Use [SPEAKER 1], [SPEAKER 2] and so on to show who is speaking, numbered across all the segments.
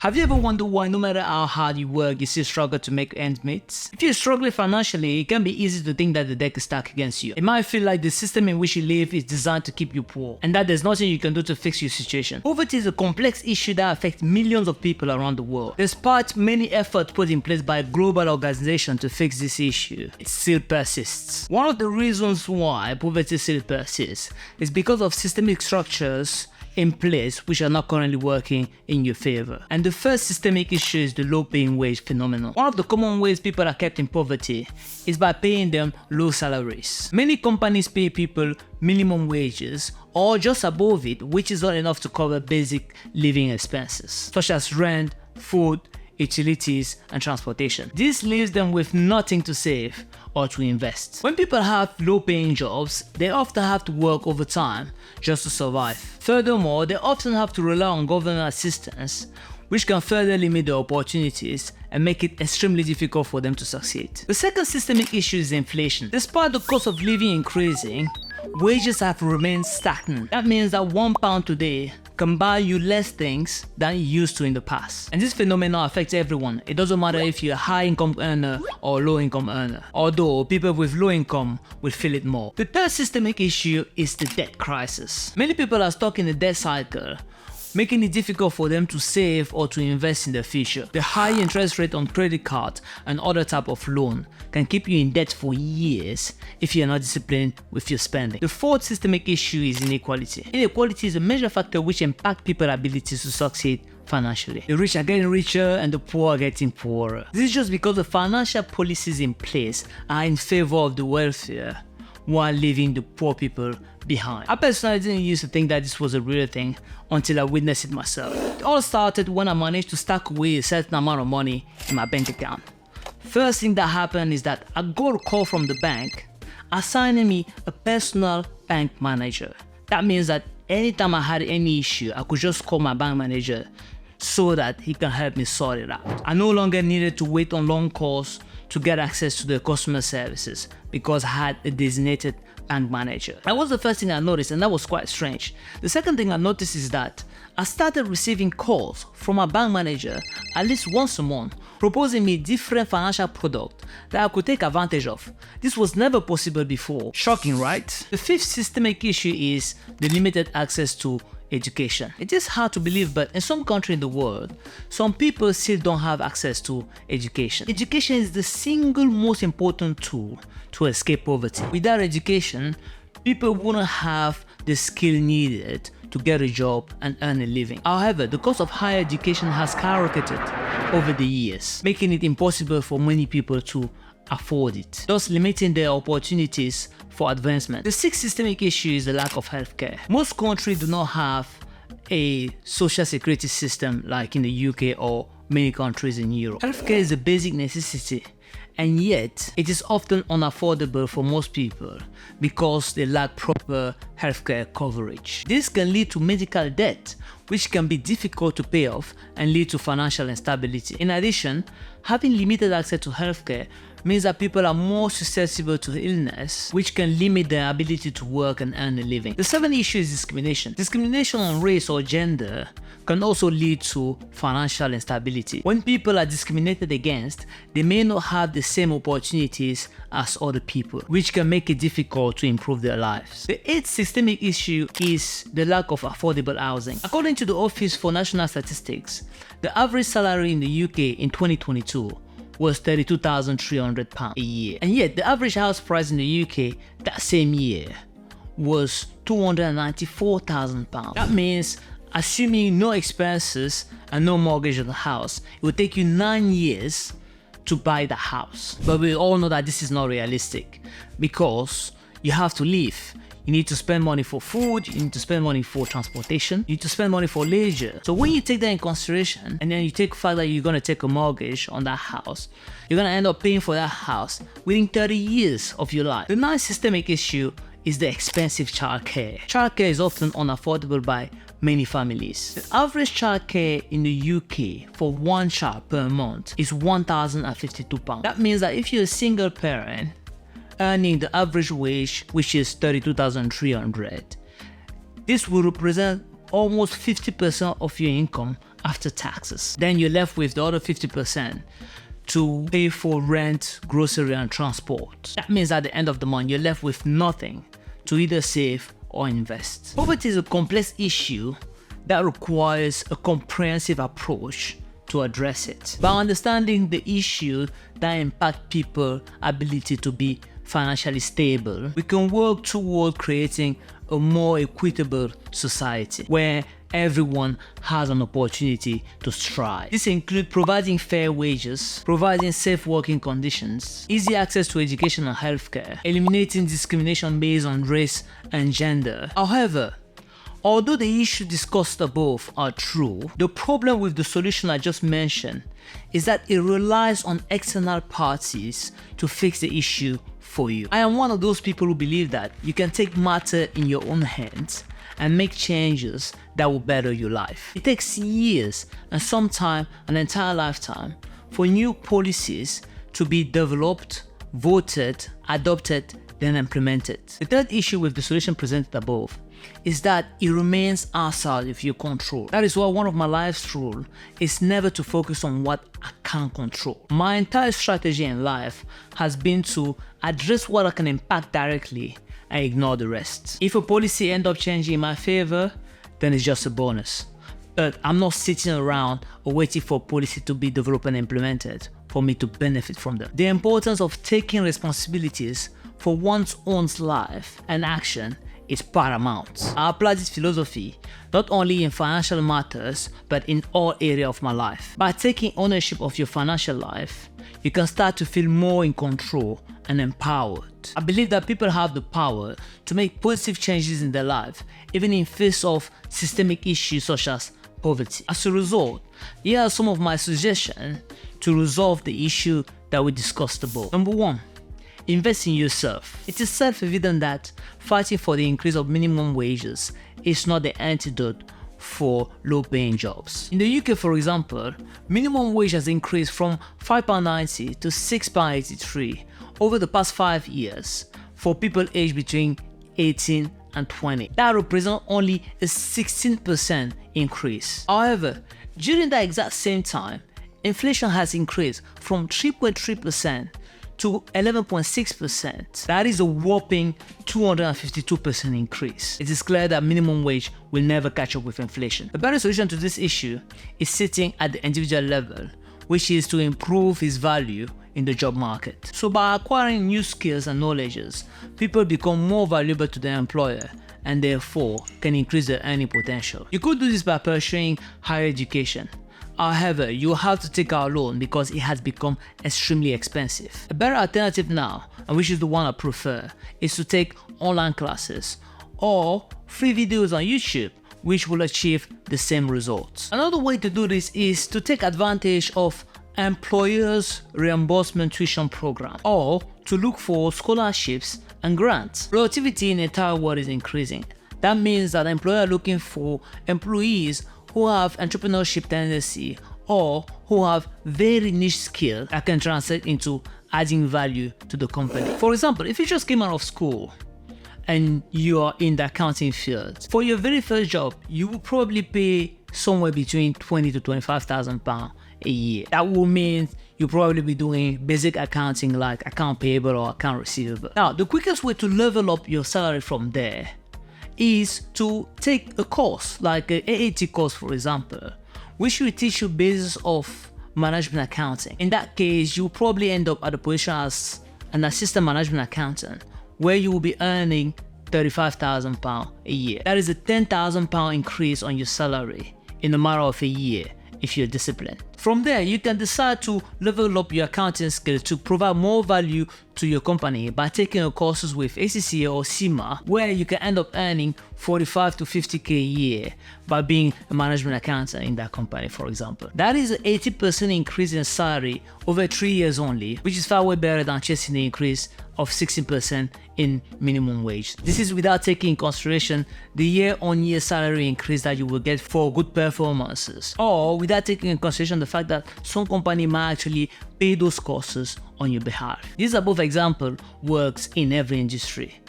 [SPEAKER 1] Have you ever wondered why no matter how hard you work, you still struggle to make ends meet? If you're struggling financially, it can be easy to think that the deck is stacked against you. It might feel like the system in which you live is designed to keep you poor, and that there's nothing you can do to fix your situation. Poverty is a complex issue that affects millions of people around the world. Despite many efforts put in place by a global organization to fix this issue, it still persists. One of the reasons why poverty still persists is because of systemic structures in place which are not currently working in your favor. And the first systemic issue is the low paying wage phenomenon. One of the common ways people are kept in poverty is by paying them low salaries. Many companies pay people minimum wages or just above it, which is not enough to cover basic living expenses such as rent, food, utilities, and transportation. This leaves them with nothing to save or to invest. When people have low-paying jobs, they often have to work overtime just to survive. Furthermore, they often have to rely on government assistance, which can further limit their opportunities and make it extremely difficult for them to succeed. The second systemic issue is inflation. Despite the cost of living increasing, wages have remained stagnant. That means that £1 today can buy you less things than it used to in the past. And this phenomenon affects everyone. It doesn't matter if you're a high income earner or low income earner, although people with low income will feel it more. The third systemic issue is the debt crisis. Many people are stuck in the debt cycle, making it difficult for them to save or to invest in the future. The high interest rate on credit cards and other type of loan can keep you in debt for years if you are not disciplined with your spending. The fourth systemic issue is inequality. Inequality is a major factor which impacts people's ability to succeed financially. The rich are getting richer and the poor are getting poorer. This is just because the financial policies in place are in favor of the wealthier while leaving the poor people behind. I personally didn't used to think that this was a real thing until I witnessed it myself. It all started when I managed to stack away a certain amount of money in my bank account. First thing that happened is that I got a call from the bank assigning me a personal bank manager. That means that anytime I had any issue, I could just call my bank manager so that he can help me sort it out. I no longer needed to wait on long calls to get access to the customer services because I had a designated bank manager. That was the first thing I noticed, and that was quite strange. The second thing I noticed is that I started receiving calls from my bank manager at least once a month proposing me different financial products that I could take advantage of. This was never possible before. Shocking, right? The fifth systemic issue is the limited access to education. It is hard to believe, but in some countries in the world, some people still don't have access to education. Education is the single most important tool to escape poverty. Without education, people wouldn't have the skill needed to get a job and earn a living. However, the cost of higher education has skyrocketed over the years, making it impossible for many people to afford it, thus limiting their opportunities for advancement. The sixth systemic issue is the lack of healthcare. Most countries do not have a social security system like in the UK or many countries in Europe. Healthcare is a basic necessity, and yet it is often unaffordable for most people because they lack proper healthcare coverage. This can lead to medical debt, which can be difficult to pay off and lead to financial instability. In addition, having limited access to healthcare means that people are more susceptible to illness, which can limit their ability to work and earn a living. The seventh issue is discrimination. Discrimination on race or gender can also lead to financial instability. When people are discriminated against, they may not have the same opportunities as other people, which can make it difficult to improve their lives. The eighth systemic issue is the lack of affordable housing. According to the Office for National Statistics, the average salary in the UK in 2022 was £32,300 a year, and yet the average house price in the UK that same year was £294,000. That means, assuming no expenses and no mortgage on the house, it would take you 9 years to buy the house. But we all know that this is not realistic because you have to live. You need to spend money for food, you need to spend money for transportation, you need to spend money for leisure. So when you take that in consideration, and then you take the fact that you're going to take a mortgage on that house, you're going to end up paying for that house within 30 years of your life. The ninth systemic issue is the expensive childcare. Childcare is often unaffordable by many families. The average childcare in the UK for one child per month is £1,052. That means that if you're a single parent, earning the average wage, which is $32,300, this will represent almost 50% of your income after taxes. Then you're left with the other 50% to pay for rent, grocery, and transport. That means at the end of the month, you're left with nothing to either save or invest. Poverty is a complex issue that requires a comprehensive approach to address it. By understanding the issue that impact people's ability to be financially stable, we can work toward creating a more equitable society where everyone has an opportunity to strive. This includes providing fair wages, providing safe working conditions, easy access to education and healthcare, eliminating discrimination based on race and gender. However, although the issues discussed above are true, the problem with the solution I just mentioned is that it relies on external parties to fix the issue for you. I am one of those people who believe that you can take matter in your own hands and make changes that will better your life. It takes years and sometimes an entire lifetime for new policies to be developed, voted, adopted, then implemented. The third issue with the solution presented above is that it remains outside of your control. That is why one of my life's rules is never to focus on what I can't control. My entire strategy in life has been to address what I can impact directly and ignore the rest. If a policy ends up changing in my favor, then it's just a bonus. But I'm not sitting around or waiting for policy to be developed and implemented for me to benefit from them. The importance of taking responsibilities for one's own life and action is paramount. I apply this philosophy not only in financial matters but in all areas of my life. By taking ownership of your financial life, you can start to feel more in control and empowered. I believe that people have the power to make positive changes in their life, even in face of systemic issues such as poverty. As a result, here are some of my suggestions to resolve the issue that we discussed above. Number 1. Invest in yourself. It is self-evident that fighting for the increase of minimum wages is not the antidote for low-paying jobs. In the UK, for example, minimum wage has increased from £5.90 to £6.83 over the past 5 years for people aged between 18 and 20. That represents only a 16% increase. However, during that exact same time, inflation has increased from 3.3% to 11.6%. That is a whopping 252% increase. It is clear that minimum wage will never catch up with inflation. A better solution to this issue is sitting at the individual level, which is to improve his value in the job market. So by acquiring new skills and knowledges, people become more valuable to their employer and therefore can increase their earning potential. You could do this by pursuing higher education. However, you will have to take out a loan because it has become extremely expensive. A better alternative now, and which is the one I prefer, is to take online classes or free videos on YouTube, which will achieve the same results. Another way to do this is to take advantage of employers' reimbursement tuition program or to look for scholarships and grants. Productivity in the entire world is increasing. That means that employers are looking for employees who have entrepreneurship tendency or who have very niche skill that can translate into adding value to the company. For example, if you just came out of school and you are in the accounting field, for your very first job, you will probably pay somewhere between £20,000 to £25,000 a year. That will mean you'll probably be doing basic accounting like account payable or account receivable. Now, the quickest way to level up your salary from there is to take a course like an AAT course, for example, which will teach you basis of management accounting. In that case, you'll probably end up at a position as an assistant management accountant where you will be earning £35,000 a year. That is a £10,000 increase on your salary in a matter of a year if you're disciplined. From there, you can decide to level up your accounting skills to provide more value to your company by taking courses with ACCA or CIMA, where you can end up earning 45 to 50k a year by being a management accountant in that company, for example. That is an 80% increase in salary over 3 years only, which is far way better than chasing the increase of 16% in minimum wage. This is without taking in consideration the year-on-year salary increase that you will get for good performances, or without taking in consideration the fact that some company might actually pay those courses on your behalf. This above example works in every industry.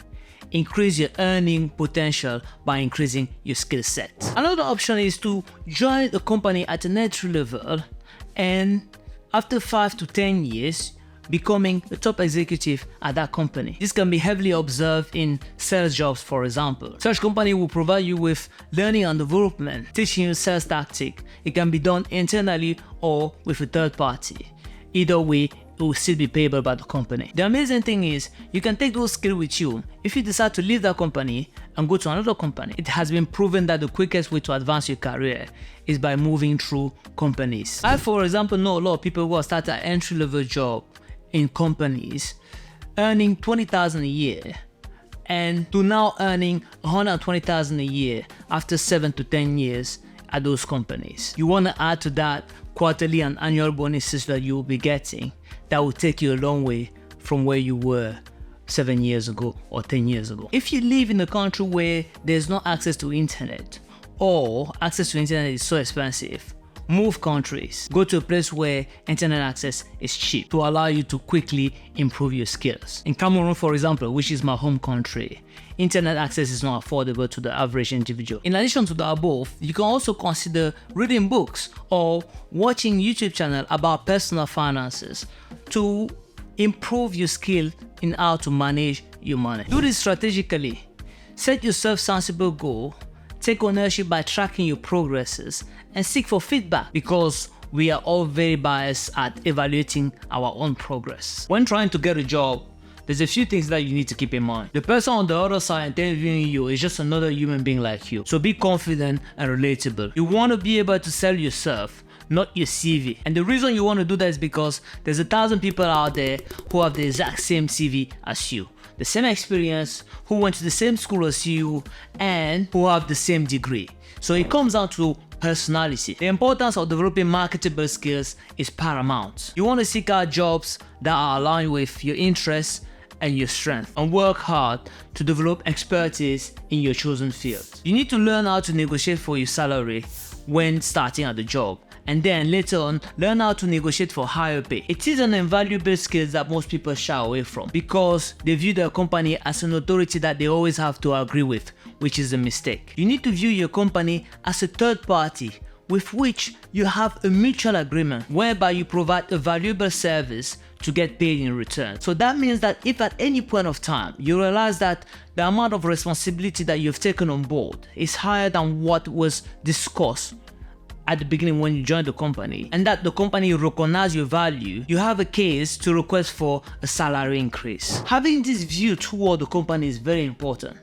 [SPEAKER 1] increase your earning potential by increasing your skill set. Another option is to join a company at an entry level and after 5 to 10 years, becoming a top executive at that company. This can be heavily observed in sales jobs, for example. Such company will provide you with learning and development, teaching you sales tactic. It can be done internally or with a third party. Either way, it will still be payable by the company. The amazing thing is, you can take those skills with you. If you decide to leave that company and go to another company, it has been proven that the quickest way to advance your career is by moving through companies. I, for example, know a lot of people who have started an entry-level job in companies earning 20,000 a year and to now earning 120,000 a year after 7 to 10 years at those companies. You want to add to that quarterly and annual bonuses that you will be getting that will take you a long way from where you were 7 years ago or 10 years ago. If you live in a country where there's no access to internet or access to internet is so expensive, move countries. Go to a place where internet access is cheap to allow you to quickly improve your skills. In Cameroon, for example, which is my home country, internet access is not affordable to the average individual. In addition to the above, you can also consider reading books or watching YouTube channel about personal finances to improve your skill in how to manage your money. Do this strategically. Set yourself sensible goals. Take ownership by tracking your progresses and seek for feedback because we are all very biased at evaluating our own progress. When trying to get a job, there's a few things that you need to keep in mind. The person on the other side interviewing you is just another human being like you. So be confident and relatable. You want to be able to sell yourself, not your CV. And the reason you want to do that is because there's 1,000 people out there who have the exact same CV as you, the same experience, who went to the same school as you, and who have the same degree. So it comes down to personality. The importance of developing marketable skills is paramount. You want to seek out jobs that are aligned with your interests and your strength, and work hard to develop expertise in your chosen field. You need to learn how to negotiate for your salary when starting at the job, and then later on learn how to negotiate for higher pay. It is an invaluable skill that most people shy away from because they view their company as an authority that they always have to agree with, which is a mistake. You need to view your company as a third party with which you have a mutual agreement whereby you provide a valuable service to get paid in return. So that means that if at any point of time you realize that the amount of responsibility that you've taken on board is higher than what was discussed at the beginning when you joined the company, and that the company recognizes your value, you have a case to request for a salary increase. Having this view toward the company is very important.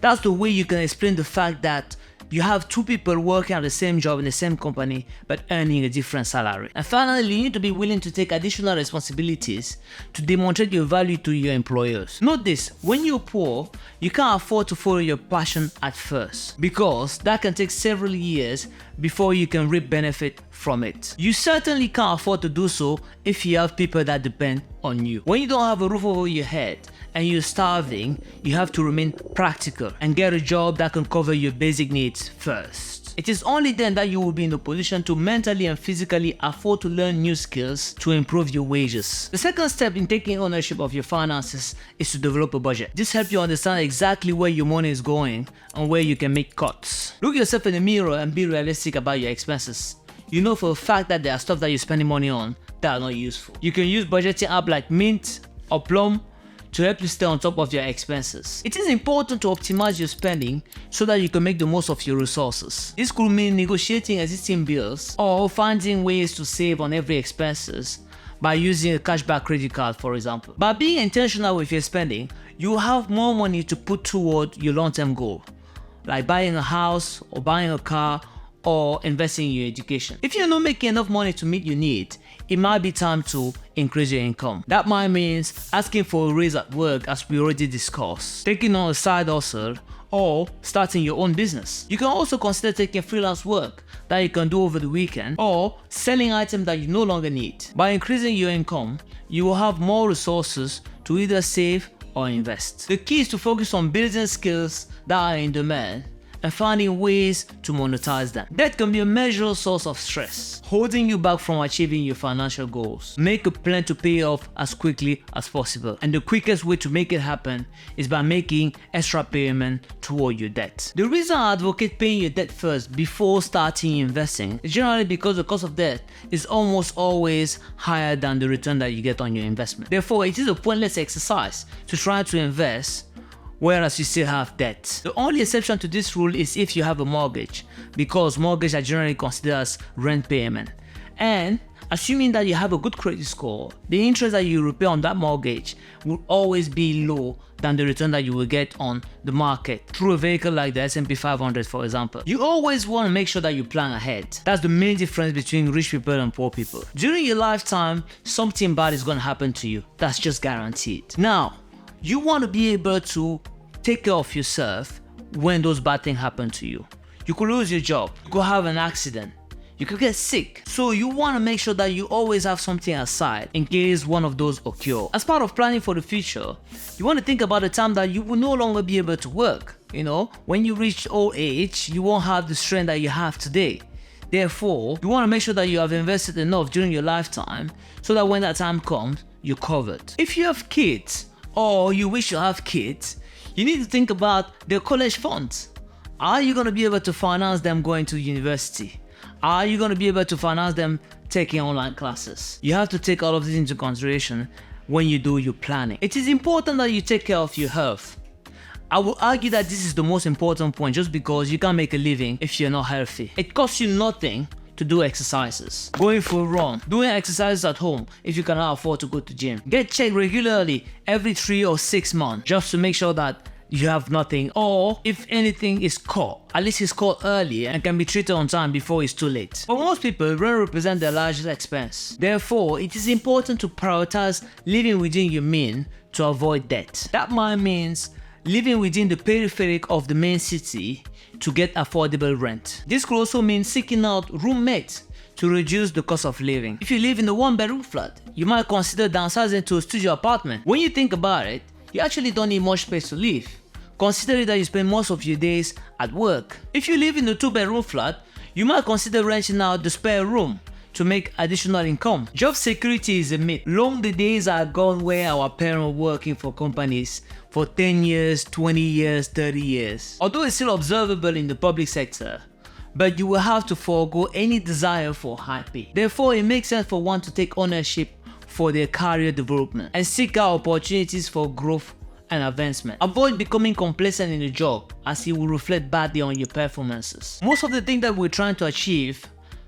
[SPEAKER 1] That's the way you can explain the fact that you have two people working at the same job in the same company but earning a different salary. And finally, you need to be willing to take additional responsibilities to demonstrate your value to your employers. Note this, when you're poor, you can't afford to follow your passion at first because that can take several years before you can reap benefit from it. You certainly can't afford to do so if you have people that depend on you. When you don't have a roof over your head and you're starving, you have to remain practical and get a job that can cover your basic needs first. It is only then that you will be in a position to mentally and physically afford to learn new skills to improve your wages. The second step in taking ownership of your finances is to develop a budget. This helps you understand exactly where your money is going and where you can make cuts. Look yourself in the mirror and be realistic about your expenses. You know for a fact that there are stuff that you're spending money on that are not useful. You can use budgeting apps like Mint or Plum to help you stay on top of your expenses. It is important to optimize your spending so that you can make the most of your resources. This could mean negotiating existing bills or finding ways to save on every expenses by using a cashback credit card, for example. By being intentional with your spending, you will have more money to put toward your long-term goal, like buying a house or buying a car or investing in your education. If you're not making enough money to meet your need, it might be time to increase your income. That might mean asking for a raise at work, as we already discussed, taking on a side hustle, or starting your own business. You can also consider taking freelance work that you can do over the weekend or selling items that you no longer need. By increasing your income, you will have more resources to either save or invest. The key is to focus on building skills that are in demand and finding ways to monetize them. Debt can be a major source of stress, holding you back from achieving your financial goals. Make a plan to pay off as quickly as possible, and the quickest way to make it happen is by making extra payment toward your debt. The reason I advocate paying your debt first before starting investing is generally because the cost of debt is almost always higher than the return that you get on your investment. Therefore, it is a pointless exercise to try to invest whereas you still have debt. The only exception to this rule is if you have a mortgage, because mortgages are generally considered as rent payment. And assuming that you have a good credit score, the interest that you repay on that mortgage will always be low than the return that you will get on the market through a vehicle like the S&P 500, for example. You always want to make sure that you plan ahead. That's the main difference between rich people and poor people. During your lifetime, something bad is going to happen to you. That's just guaranteed. Now, you want to be able to take care of yourself when those bad things happen to you. You could lose your job, you could have an accident, you could get sick. So you want to make sure that you always have something aside in case one of those occur. As part of planning for the future, you want to think about the time that you will no longer be able to work. When you reach old age, you won't have the strength that you have today. Therefore, you want to make sure that you have invested enough during your lifetime so that when that time comes, you're covered. If you have kids, or you wish to have kids, you need to think about their college funds. Are you going to be able to finance them going to university? Are you going to be able to finance them taking online classes? You have to take all of this into consideration when you do your planning. It is important that you take care of your health. I will argue that this is the most important point, just because you can't make a living if you're not healthy. It costs you nothing to do exercises, going for a run, doing exercises at home if you cannot afford to go to gym. Get checked regularly every 3 or 6 months just to make sure that you have nothing, or if anything is caught, at least it's caught early and can be treated on time before it's too late. For most people, rent represents their largest expense. Therefore, it is important to prioritize living within your means to avoid debt. That means living within the periphery of the main city to get affordable rent. This could also mean seeking out roommates to reduce the cost of living. If you live in a 1-bedroom flat, you might consider downsizing to a studio apartment. When you think about it, you actually don't need much space to live, considering that you spend most of your days at work. If you live in a 2-bedroom flat, you might consider renting out the spare room to make additional income. Job security is a myth. Long the days are gone where our parents were working for companies for 10 years, 20 years, 30 years. Although it's still observable in the public sector, but you will have to forego any desire for high pay. Therefore, it makes sense for one to take ownership for their career development and seek out opportunities for growth and advancement. Avoid becoming complacent in a job, as it will reflect badly on your performances. Most of the things that we're trying to achieve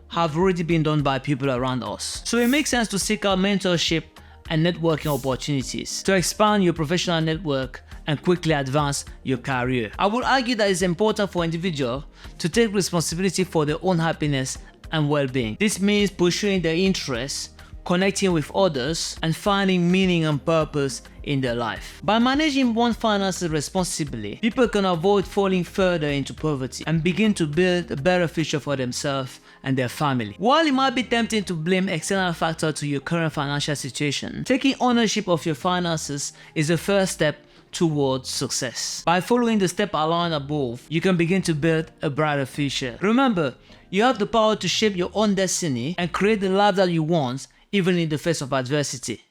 [SPEAKER 1] have already been done by people around us. So it makes sense to seek out mentorship and networking opportunities to expand your professional network and quickly advance your career. I would argue that it's important for individuals to take responsibility for their own happiness and well-being. This means pursuing their interests, connecting with others, and finding meaning and purpose in their life. By managing one's finances responsibly, people can avoid falling further into poverty and begin to build a better future for themselves and their family. While it might be tempting to blame external factors to your current financial situation, taking ownership of your finances is the first step towards success. By following the steps outlined above, you can begin to build a brighter future. Remember, you have the power to shape your own destiny and create the life that you want, even in the face of adversity.